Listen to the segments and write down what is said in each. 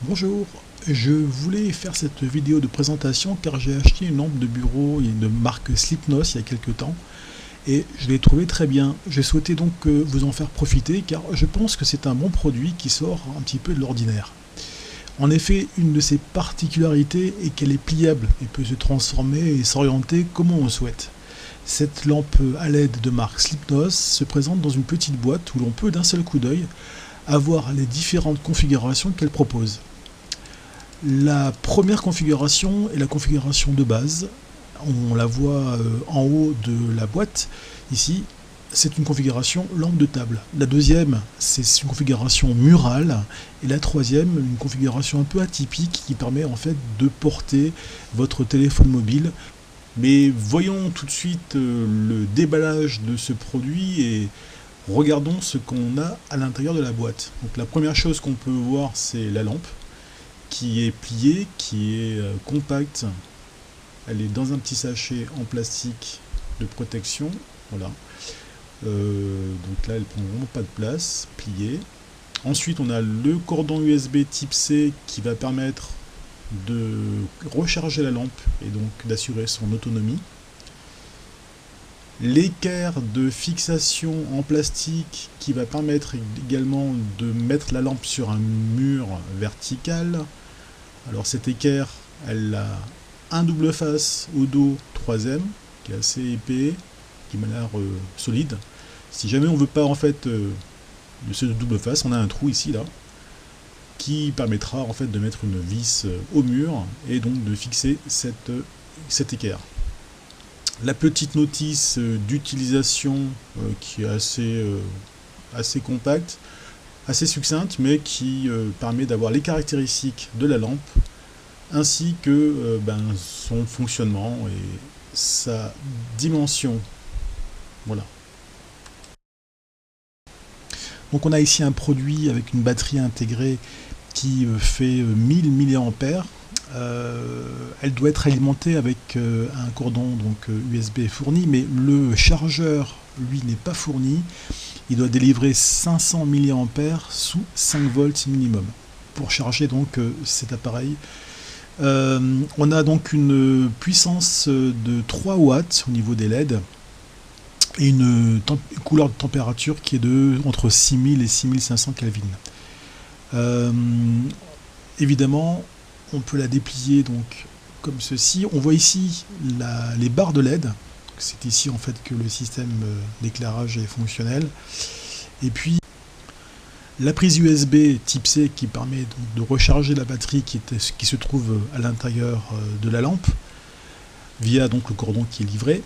Bonjour, je voulais faire cette vidéo de présentation car j'ai acheté une lampe de bureau de marque Slipknot il y a quelques temps et je l'ai trouvé très bien. Je souhaitais donc vous en faire profiter car je pense que c'est un bon produit qui sort un petit peu de l'ordinaire. En effet, une de ses particularités est qu'elle est pliable et peut se transformer et s'orienter comme on le souhaite. Cette lampe à LED de marque Slipknot se présente dans une petite boîte où l'on peut d'un seul coup d'œil avoir les différentes configurations qu'elle propose. La première configuration est la configuration de base. On la voit en haut de la boîte. Ici, c'est une configuration lampe de table. La deuxième, c'est une configuration murale. Et la troisième, une configuration un peu atypique qui permet en fait de porter votre téléphone mobile. Mais voyons tout de suite le déballage de ce produit et regardons ce qu'on a à l'intérieur de la boîte. Donc la première chose qu'on peut voir, c'est la lampe qui est pliée, qui est compacte. Elle est dans un petit sachet en plastique de protection. Voilà. Donc là, elle prend vraiment pas de place, pliée. Ensuite, on a le cordon USB type C qui va permettre de recharger la lampe et donc d'assurer son autonomie. L'équerre de fixation en plastique qui va permettre également de mettre la lampe sur un mur vertical. Alors cette équerre, elle a un double face au dos 3M qui est assez épais, qui m'a l'air solide. Si jamais on veut pas en fait de ce double face, on a un trou ici là qui permettra en fait de mettre une vis au mur et donc de fixer cette équerre. La petite notice d'utilisation qui est assez compacte, assez succincte, mais qui permet d'avoir les caractéristiques de la lampe, ainsi que son fonctionnement et sa dimension. Voilà. Donc on a ici un produit avec une batterie intégrée qui fait 1000 mAh. Elle doit être alimentée avec un cordon donc USB fourni, mais le chargeur lui n'est pas fourni. Il doit délivrer 500 mAh sous 5 volts minimum pour charger donc cet appareil. On a donc une puissance de 3 watts au niveau des LED et une couleur de température qui est de entre 6000 et 6500 Kelvin. Évidemment, on peut la déplier donc comme ceci. On voit ici les barres de LED. C'est ici en fait que le système d'éclairage est fonctionnel. Et puis la prise USB type C qui permet donc de recharger la batterie qui se trouve à l'intérieur de la lampe via donc le cordon qui est livré.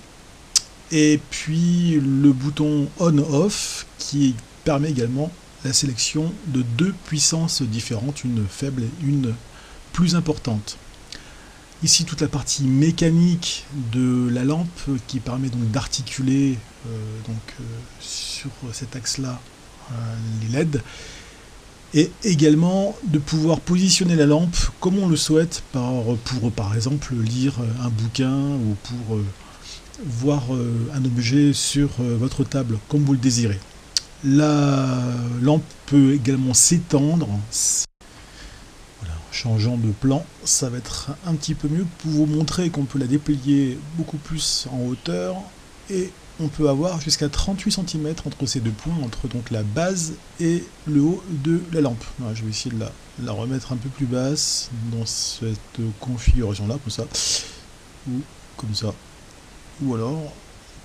Et puis le bouton on-off qui permet également la sélection de deux puissances différentes, une faible et une plus importante. Ici toute la partie mécanique de la lampe qui permet donc d'articuler sur cet axe là les LED et également de pouvoir positionner la lampe comme on le souhaite pour par exemple lire un bouquin ou pour voir un objet sur votre table comme vous le désirez. La lampe peut également s'étendre. Changeant de plan, ça va être un petit peu mieux pour vous montrer qu'on peut la déplier beaucoup plus en hauteur et on peut avoir jusqu'à 38 cm entre ces deux points, entre donc la base et le haut de la lampe. Voilà, je vais essayer de la remettre un peu plus basse dans cette configuration là, comme ça, ou comme ça, ou alors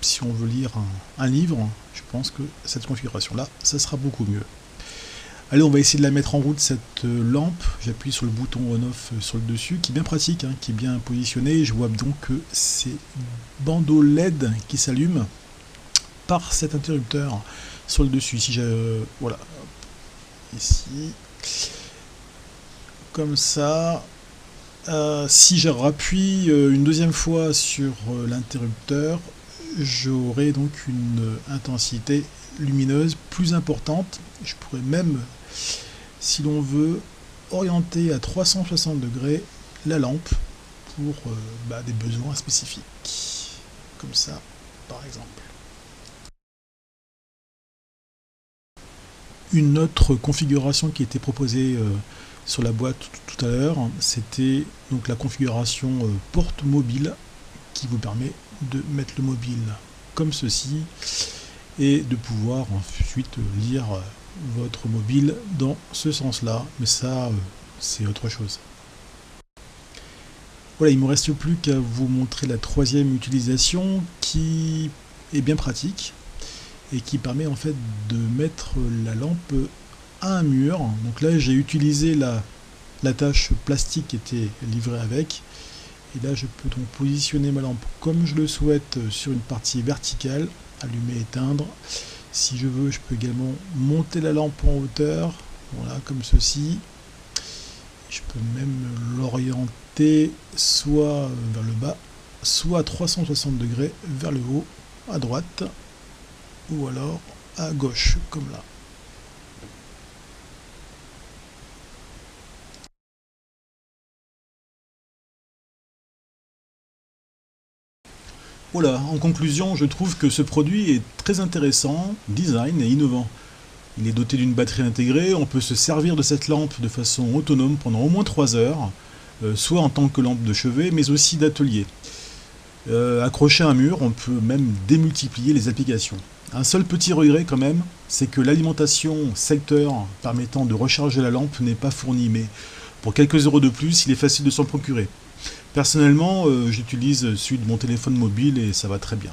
si on veut lire un livre, je pense que cette configuration là, ça sera beaucoup mieux. Allez, on va essayer de la mettre en route cette lampe. J'appuie sur le bouton on-off sur le dessus, qui est bien pratique, hein, qui est bien positionné. Je vois donc que ces bandeaux LED qui s'allument par cet interrupteur sur le dessus. Ici, voilà, ici, comme ça. Si je rappuie une deuxième fois sur l'interrupteur, j'aurai donc une intensité lumineuse plus importante. Je pourrais même, si l'on veut, orienter à 360 degrés la lampe pour des besoins spécifiques, comme ça par exemple. Une autre configuration qui était proposée sur la boîte tout à l'heure, c'était donc la configuration porte mobile qui vous permet de mettre le mobile comme ceci et de pouvoir ensuite lire votre mobile dans ce sens-là. Mais ça, c'est autre chose. Voilà, il ne me reste plus qu'à vous montrer la troisième utilisation qui est bien pratique et qui permet en fait de mettre la lampe à un mur. Donc là j'ai utilisé l'attache plastique qui était livrée avec, et là je peux donc positionner ma lampe comme je le souhaite sur une partie verticale, allumer, éteindre. Si je veux, je peux également monter la lampe en hauteur, voilà, comme ceci. Je peux même l'orienter soit vers le bas, soit à 360 degrés vers le haut, à droite, ou alors à gauche, comme là. Voilà, en conclusion, je trouve que ce produit est très intéressant, design et innovant. Il est doté d'une batterie intégrée, on peut se servir de cette lampe de façon autonome pendant au moins 3 heures, soit en tant que lampe de chevet, mais aussi d'atelier. Accroché à un mur, on peut même démultiplier les applications. Un seul petit regret quand même, c'est que l'alimentation secteur permettant de recharger la lampe n'est pas fournie, mais pour quelques euros de plus, il est facile de s'en procurer. Personnellement, j'utilise celui de mon téléphone mobile et ça va très bien.